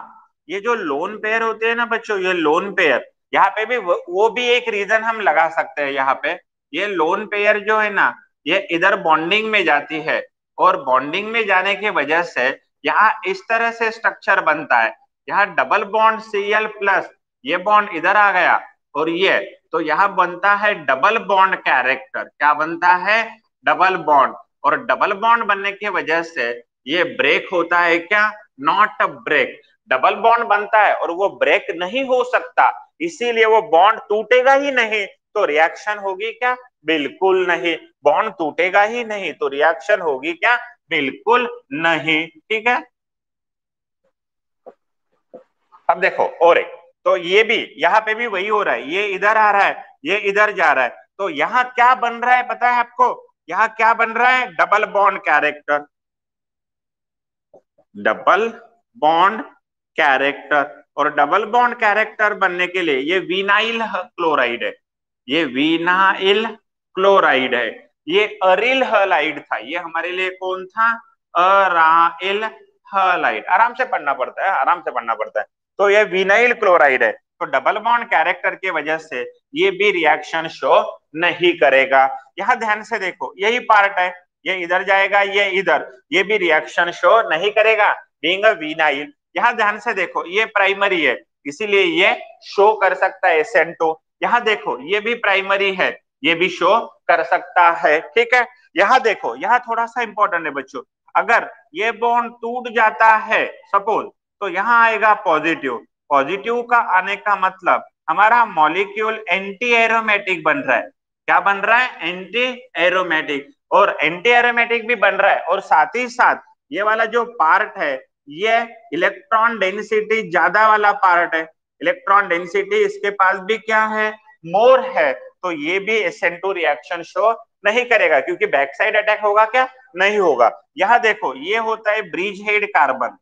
ये जो लोन पेयर होते हैं ना बच्चों, ये लोन पेयर, यहाँ पे भी वो भी एक रीजन हम लगा सकते हैं। यहाँ पे ये लोन पेयर जो है ना, ये इधर बॉन्डिंग में जाती है, और बॉन्डिंग में जाने की वजह से यहाँ इस तरह से स्ट्रक्चर बनता है। यहाँ डबल बॉन्ड Cl प्लस, ये बॉन्ड इधर आ गया, और ये तो यहाँ बनता है डबल बॉन्ड कैरेक्टर। क्या बनता है? Double bond. और डबल बॉन्ड बनने की वजह से ये ब्रेक होता है क्या? Not a break. Double bond बनता है और वो ब्रेक नहीं हो सकता, इसीलिए वो बॉन्ड टूटेगा ही नहीं, तो रिएक्शन होगी क्या? बिल्कुल नहीं। बॉन्ड टूटेगा ही नहीं तो रिएक्शन होगी क्या? बिल्कुल नहीं। ठीक है, अब देखो और एक, तो ये भी यहाँ पे भी वही हो रहा है, ये इधर आ रहा है, ये इधर जा रहा है, तो यहाँ क्या बन रहा है पता है आपको? यहाँ क्या बन रहा है? Double bond character. Double bond character, और डबल बॉन्ड कैरेक्टर बनने के लिए ये विनाइल क्लोराइड है, ये विनाइल क्लोराइड है। ये अरिल हलाइड था, ये हमारे लिए कौन था? Aryl halide. आराम से पढ़ना पड़ता है, आराम से पढ़ना पड़ता है। तो ये विनाइल क्लोराइड है, तो डबल बॉन्ड कैरेक्टर की वजह से ये भी रिएक्शन शो नहीं करेगा। यहां ध्यान से देखो, यही पार्ट है, ये इधर जाएगा, ये इधर, ये भी रिएक्शन शो नहीं करेगा, बीइंग अ विनाइल। यहां ध्यान से देखो, ये प्राइमरी है, इसीलिए ये शो कर सकता है SN2। यहाँ देखो ये भी प्राइमरी है, ये भी शो कर सकता है। ठीक है, यहाँ देखो, यहाँ थोड़ा सा इंपॉर्टेंट है बच्चों, अगर ये बॉन्ड टूट जाता है सपोज, तो यहाँ आएगा पॉजिटिव। पॉजिटिव का आने का मतलब हमारा मॉलिक्यूल एंटी एरोमेटिक बन रहा है। क्या बन रहा है? Anti aromatic. और एंटी एरोमेटिक भी बन रहा है, और साथ ही साथ ये वाला जो पार्ट है, ये इलेक्ट्रॉन डेंसिटी ज्यादा वाला पार्ट है। इलेक्ट्रॉन डेंसिटी इसके पास भी क्या है? मोर है, तो ये भी SN2 रिएक्शन शो नहीं करेगा, क्योंकि बैक साइड अटैक होगा क्या? नहीं होगा। यहां देखो ये होता है ब्रिज हेड कार्बन,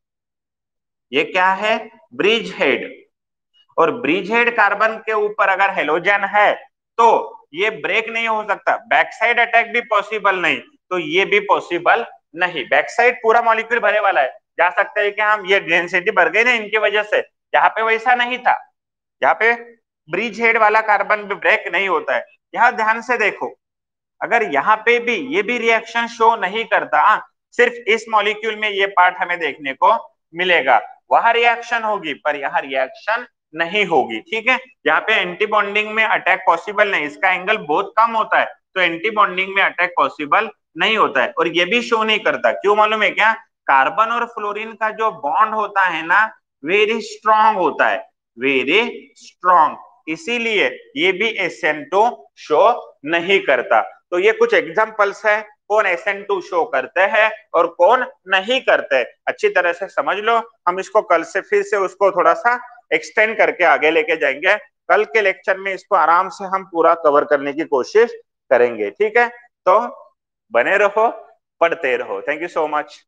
ये क्या है? Bridge head. और ब्रिज हेड कार्बन के ऊपर अगर हेलोजन है तो ये ब्रेक नहीं हो सकता, बैक साइड अटैक भी पॉसिबल नहीं, तो ये भी पॉसिबल नहीं। बैक साइड पूरा मॉलिक्यूल भरे वाला है, जा सकते हैं कि हम ये डेंसिटी बढ़ गई ना इनकी वजह से, यहाँ पे वैसा नहीं था, यहाँ पे ब्रिज हेड वाला कार्बन भी ब्रेक नहीं होता है। यहाँ ध्यान से देखो, अगर यहाँ पे भी ये भी रिएक्शन शो नहीं करता, सिर्फ इस मॉलिक्यूल में ये पार्ट हमें देखने को मिलेगा, वहां रिएक्शन होगी, पर यहाँ रिएक्शन नहीं होगी। ठीक है, यहाँ पे एंटी बॉन्डिंग में अटैक पॉसिबल नहीं, इसका एंगल बहुत कम होता है, तो एंटी बॉन्डिंग में अटैक पॉसिबल नहीं होता है। और ये भी शो नहीं करता, क्यों मालूम है क्या? कार्बन और फ्लोरीन का जो बॉन्ड होता है ना, वेरी स्ट्रांग होता है, वेरी स्ट्रांग, इसीलिए ये भी SN2 शो नहीं करता। तो ये कुछ एग्जांपल्स है, कौन SN2 शो करते हैं और कौन नहीं करते। अच्छी तरह से समझ लो, हम इसको कल से फिर से उसको थोड़ा सा एक्सटेंड करके आगे लेके जाएंगे। कल के लेक्चर में इसको आराम से हम पूरा कवर करने की कोशिश करेंगे। ठीक है, तो बने रहो, पढ़ते रहो। Thank you so much.